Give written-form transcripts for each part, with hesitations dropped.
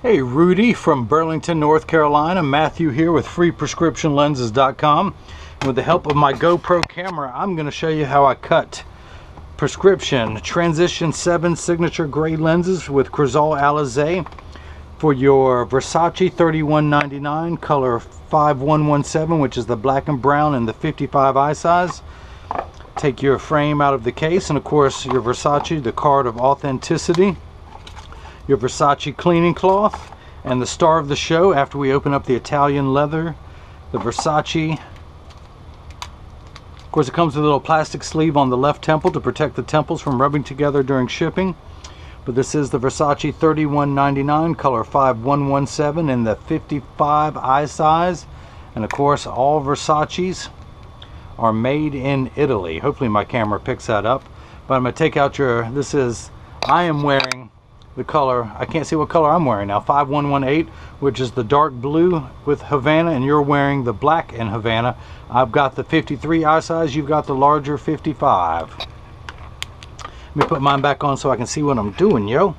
Hey, Rudy from Burlington, North Carolina. Matthew here with freeprescriptionlenses.com. And with the help of my GoPro camera, I'm going to show you how I cut prescription Transition 7 signature grade lenses with Crizal Alize for your Versace 3199 color 5117, which is the black and brown and the 55 eye size. Take your frame out of the case, and of course your Versace, the card of authenticity, your Versace cleaning cloth, and the star of the show after we open up the Italian leather, the Versace. Of course, it comes with a little plastic sleeve on the left temple to protect the temples from rubbing together during shipping. But this is the Versace 3199 color 5117 in the 55 eye size. And of course, all Versaces are made in Italy. Hopefully my camera picks that up. But I'm going to take out I am wearing the color, I can't see what color I'm wearing now, 5118, which is the dark blue with Havana, and you're wearing the black in Havana. I've got the 53 eye size, you've got the larger 55. Let me put mine back on so I can see what I'm doing, yo.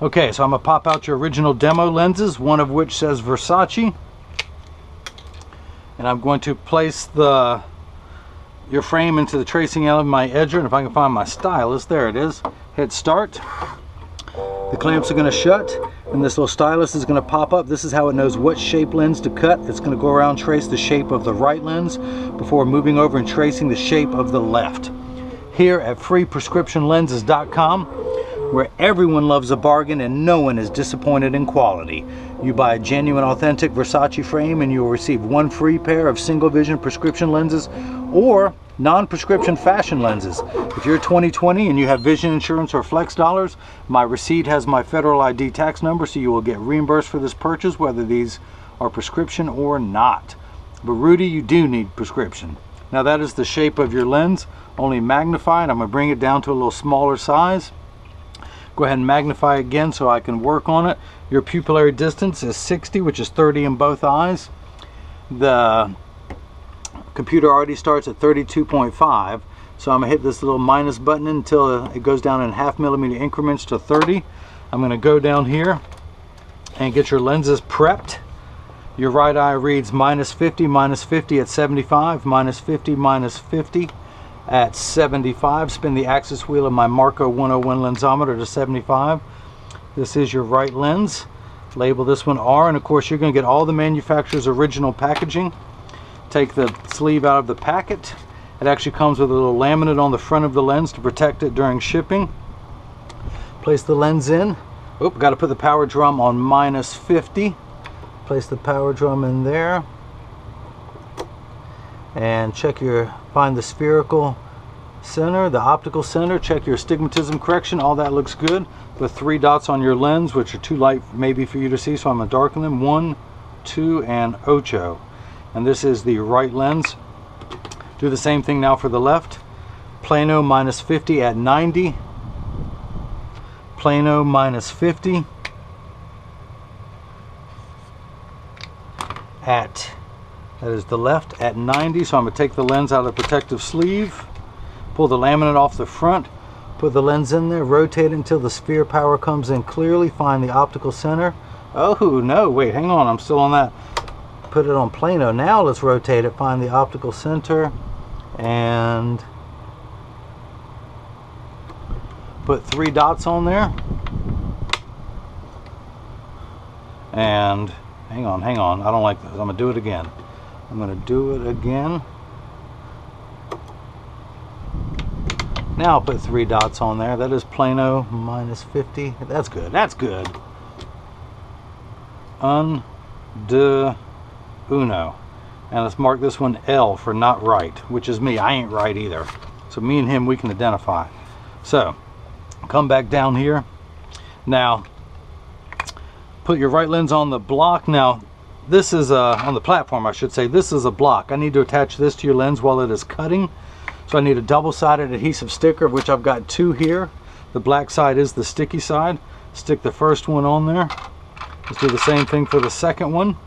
Okay, so I'm going to pop out your original demo lenses, one of which says Versace. And I'm going to place your frame into the tracing element of my edger, and if I can find my stylus, there it is. Hit start. The clamps are going to shut, and this little stylus is going to pop up. This is how it knows what shape lens to cut. It's going to go around, trace the shape of the right lens before moving over and tracing the shape of the left. Here at freeprescriptionlenses.com, where everyone loves a bargain and no one is disappointed in quality. You buy a genuine, authentic Versace frame and you will receive one free pair of single vision prescription lenses or non-prescription fashion lenses. If you're 20/20 and you have vision insurance or flex dollars, my receipt has my federal ID tax number, so you will get reimbursed for this purchase whether these are prescription or not. But Rudy, you do need prescription. Now that is the shape of your lens, only magnified. I'm going to bring it down to a little smaller size. Go ahead and magnify again so I can work on it. Your pupillary distance is 60, which is 30 in both eyes. The computer already starts at 32.5, so I'm going to hit this little minus button until it goes down in 0.5 millimeter increments to 30. I'm going to go down here and get your lenses prepped. Your right eye reads -50 at 75, -50, -50 at 75. Spin the axis wheel of my Marco 101 lensometer to 75. This is your right lens. Label this one R, and of course you're going to get all the manufacturer's original packaging. Take the sleeve out of the packet. It actually comes with a little laminate on the front of the lens to protect it during shipping. Place the lens in. Oh, got to put the power drum on -50. Place the power drum in there. And find the spherical center, the optical center. Check your astigmatism correction. All that looks good. With 3 dots on your lens, which are too light maybe for you to see, so I'm going to darken them. 1, 2, and 8. And this is the right lens. Do the same thing now for the left. Plano -50 at 90. Plano -50 at, that is the left, at 90. So I'm going to take the lens out of the protective sleeve, pull the laminate off the front, put the lens in there, rotate it until the sphere power comes in clearly, find the optical center. Oh no, wait, hang on, I'm still on that. Put it on plano. Now let's rotate it, find the optical center, and put 3 dots on there. And hang on, I don't like this. I'm going to do it again. Now I'll put 3 dots on there. That is plano -50. That's good. Uno. And let's mark this one L for not right, which is me. I ain't right either. So me and him, we can identify. So come back down here. Now put your right lens on the block. Now this is on the platform, I should say. This is a block. I need to attach this to your lens while it is cutting. So I need a double-sided adhesive sticker, of which I've got 2 here. The black side is the sticky side. Stick the first one on there. Let's do the same thing for the second one.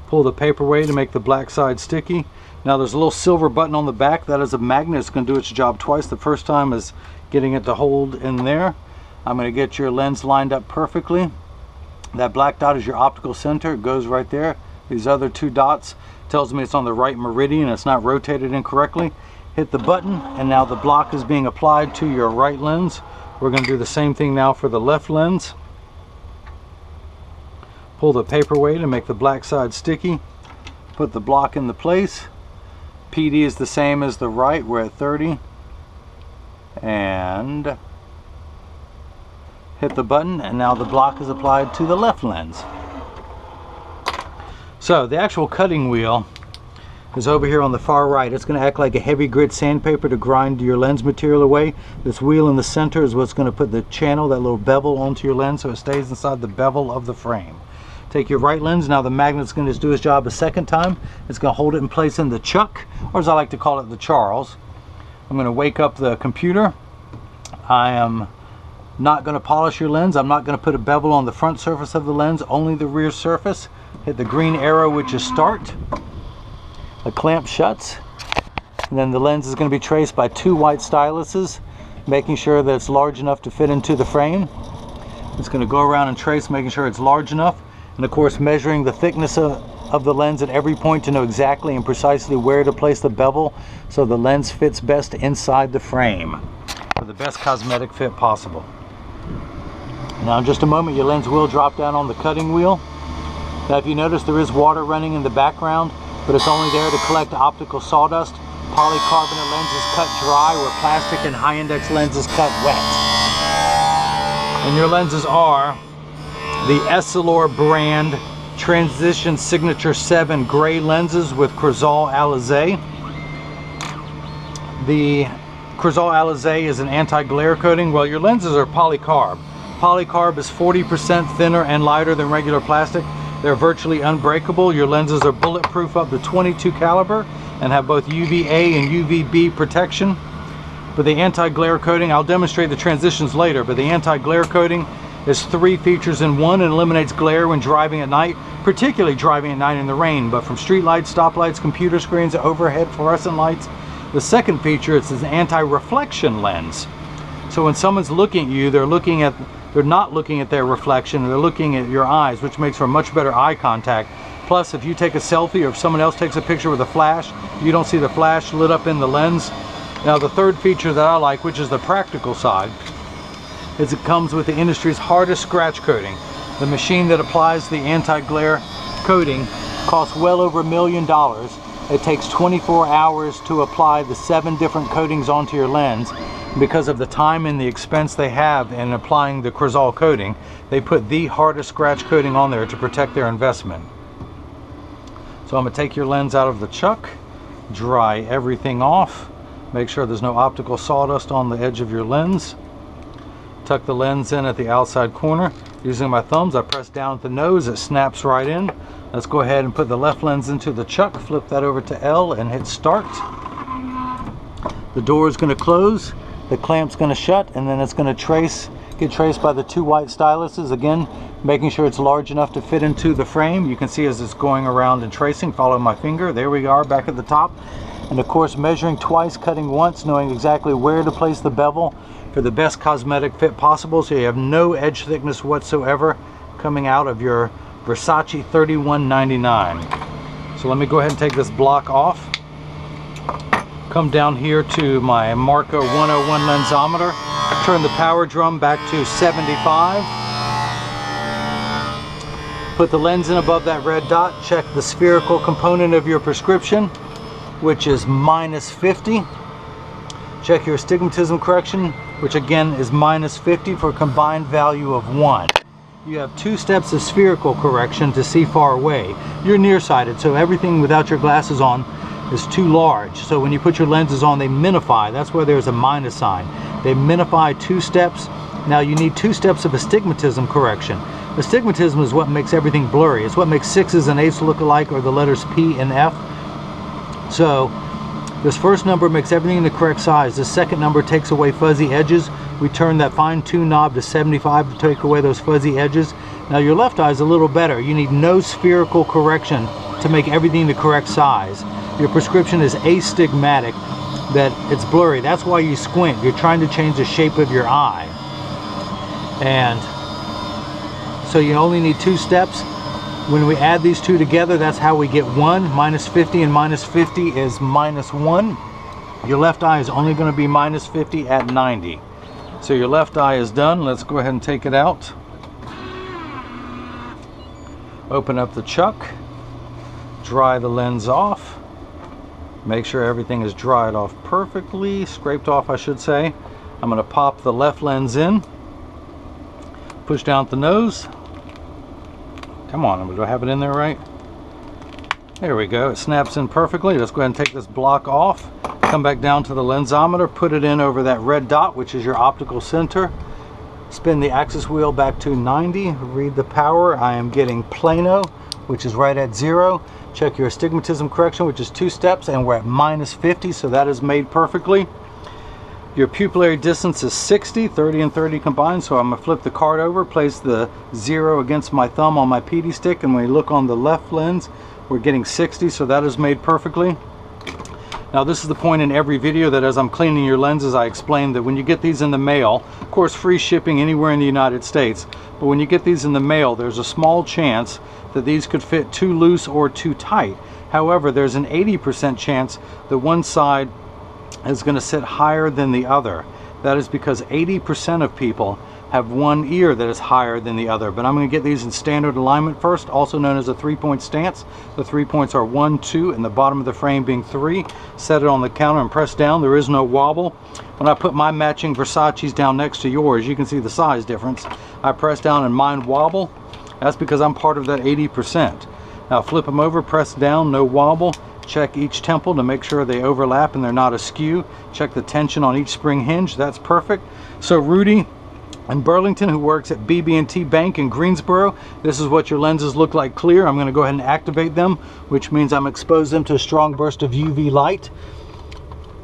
Pull the paper away to make the black side sticky. Now there's a little silver button on the back. That is a magnet. It's going to do its job twice. The first time is getting it to hold in there. I'm going to get your lens lined up perfectly. That black dot is your optical center. It goes right there. These other 2 dots tells me it's on the right meridian. It's not rotated incorrectly. Hit the button, and now the block is being applied to your right lens. We're going to do the same thing now for the left lens. Pull the paperweight and make the black side sticky. Put the block into place. PD is the same as the right. We're at 30. And hit the button, and now the block is applied to the left lens. So the actual cutting wheel is over here on the far right. It's going to act like a heavy grit sandpaper to grind your lens material away. This wheel in the center is what's going to put the channel, that little bevel, onto your lens so it stays inside the bevel of the frame. Take your right lens. Now the magnet's going to do its job a second time. It's going to hold it in place in the chuck, or as I like to call it, the Charles. I'm going to wake up the computer. I am not going to polish your lens. I'm not going to put a bevel on the front surface of the lens, only the rear surface. Hit the green arrow, which is start. The clamp shuts, and then the lens is going to be traced by 2 white styluses, making sure that it's large enough to fit into the frame. It's going to go around and trace, making sure it's large enough, and of course measuring the thickness of the lens at every point to know exactly and precisely where to place the bevel so the lens fits best inside the frame for the best cosmetic fit possible. Now in just a moment your lens will drop down on the cutting wheel. Now if you notice, there is water running in the background, but it's only there to collect optical sawdust. Polycarbonate lenses cut dry, where plastic and high index lenses cut wet. And your lenses are the Essilor brand Transition Signature 7 gray lenses with Crizal Alize. The Crizal Alize is an anti-glare coating. Well, your lenses are polycarb. Polycarb is 40% thinner and lighter than regular plastic. They're virtually unbreakable. Your lenses are bulletproof up to 22 caliber and have both UVA and UVB protection. For the anti-glare coating, I'll demonstrate the transitions later, but the anti-glare coating is 3 features in one and eliminates glare when driving at night, particularly driving at night in the rain, but from street lights, stoplights, computer screens, overhead fluorescent lights. The second feature is an anti-reflection lens. So when someone's looking at you, they're not looking at their reflection, they're looking at your eyes, which makes for much better eye contact. Plus, if you take a selfie or if someone else takes a picture with a flash, you don't see the flash lit up in the lens. Now the third feature that I like, which is the practical side, is it comes with the industry's hardest scratch coating. The machine that applies the anti-glare coating costs well over $1 million. It takes 24 hours to apply the 7 different coatings onto your lens. Because of the time and the expense they have in applying the Crizal coating, they put the hardest scratch coating on there to protect their investment. So I'm going to take your lens out of the chuck, dry everything off, make sure there's no optical sawdust on the edge of your lens. Tuck the lens in at the outside corner. Using my thumbs, I press down at the nose, it snaps right in. Let's go ahead and put the left lens into the chuck, flip that over to L and hit start. The door is going to close, the clamp's going to shut, and then it's going to get traced by the 2 white styluses, again making sure it's large enough to fit into the frame. You can see as it's going around and tracing, follow my finger, there we are back at the top. And of course measuring twice, cutting once, knowing exactly where to place the bevel for the best cosmetic fit possible, so you have no edge thickness whatsoever coming out of your Versace 3199. So let me go ahead and take this block off. Come down here to my Marco 101 lensometer, turn the power drum back to 75. Put the lens in above that red dot, check the spherical component of your prescription, which is -50. Check your astigmatism correction, which again is -50 for a combined value of 1. You have 2 steps of spherical correction to see far away. You're nearsighted, so everything without your glasses on is too large. So when you put your lenses on, they minify. That's where there's a minus sign. They minify 2 steps. Now you need 2 steps of astigmatism correction. Astigmatism is what makes everything blurry. It's what makes 6s and 8s look alike, or the letters P and F. So this first number makes everything in the correct size. The second number takes away fuzzy edges. We turn that fine-tune knob to 75 to take away those fuzzy edges. Now your left eye is a little better. You need no spherical correction to make everything the correct size. Your prescription is astigmatic, that it's blurry. That's why you squint. You're trying to change the shape of your eye. And so you only need 2 steps. When we add these two together, that's how we get 1. Minus 50 and minus 50 is minus 1. Your left eye is only going to be minus 50 at 90. So your left eye is done. Let's go ahead and take it out. Open up the chuck. Dry the lens off. Make sure everything is dried off perfectly, scraped off I should say. I'm going to pop the left lens in. Push down at the nose. Come on, do I have it in there right? There we go, it snaps in perfectly. Let's go ahead and take this block off. Come back down to the lensometer, put it in over that red dot, which is your optical center. Spin the axis wheel back to 90, read the power. I am getting plano, which is right at 0. Check your astigmatism correction, which is 2 steps, and we're at minus 50, so that is made perfectly. Your pupillary distance is 60, 30 and 30 combined, so I'm going to flip the card over, place the 0 against my thumb on my PD stick, and when we look on the left lens, we're getting 60, so that is made perfectly. Now this is the point in every video that as I'm cleaning your lenses, I explain that when you get these in the mail, of course free shipping anywhere in the United States, but when you get these in the mail, there's a small chance that these could fit too loose or too tight. However, there's an 80% chance that one side is going to sit higher than the other. That is because 80% of people have one ear that is higher than the other. But I'm going to get these in standard alignment first, also known as a 3-point stance. The 3 points are 1, 2, and the bottom of the frame being 3. Set it on the counter and press down. There is no wobble. When I put my matching Versace's down next to yours, you can see the size difference. I press down and mine wobble. That's because I'm part of that 80%. Now flip them over, press down, no wobble. Check each temple to make sure they overlap and they're not askew. Check the tension on each spring hinge. That's perfect. So Rudy in Burlington, who works at bb&t Bank in Greensboro, this is what your lenses look like clear. I'm going to go ahead and activate them, which means I'm exposed them to a strong burst of UV light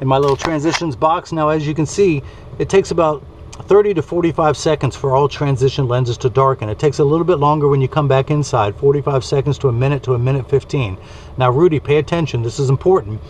in my little transitions box. Now as you can see, it takes about 30 to 45 seconds for all transition lenses to darken. It takes a little bit longer when you come back inside, 45 seconds to a minute 15. Now Rudy, pay attention, this is important.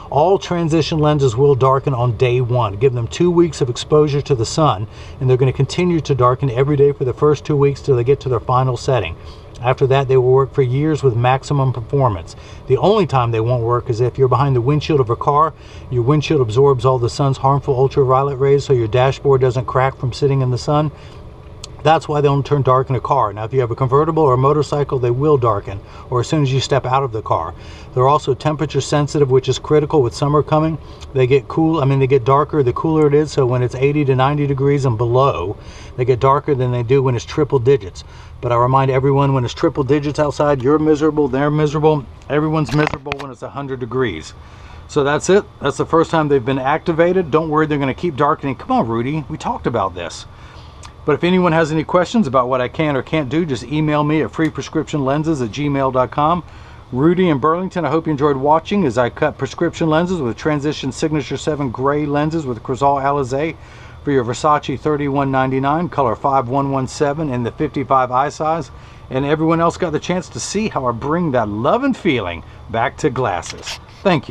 All transition lenses will darken on day 1. Give them 2 weeks of exposure to the sun, and they're going to continue to darken every day for the first 2 weeks till they get to their final setting. After that, they will work for years with maximum performance. The only time they won't work is if you're behind the windshield of a car. Your windshield absorbs all the sun's harmful ultraviolet rays, so your dashboard doesn't crack from sitting in the sun. That's why they don't turn dark in a car. Now if you have a convertible or a motorcycle, they will darken, or as soon as you step out of the car. They're also temperature sensitive, which is critical with summer coming. They get they get darker the cooler it is, so when it's 80 to 90 degrees and below, they get darker than they do when it's triple digits. But I remind everyone, when it's triple digits outside, you're miserable, they're miserable, everyone's miserable when it's 100 degrees. So that's it. That's the first time they've been activated. Don't worry, they're going to keep darkening. Come on, Rudy, we talked about this. But if anyone has any questions about what I can or can't do, just email me at freeprescriptionlenses@gmail.com. Rudy in Burlington, I hope you enjoyed watching as I cut prescription lenses with Transition Signature 7 gray lenses with Crizal Alize for your Versace 3199, color 5117 in the 55 eye size. And everyone else got the chance to see how I bring that love and feeling back to glasses. Thank you.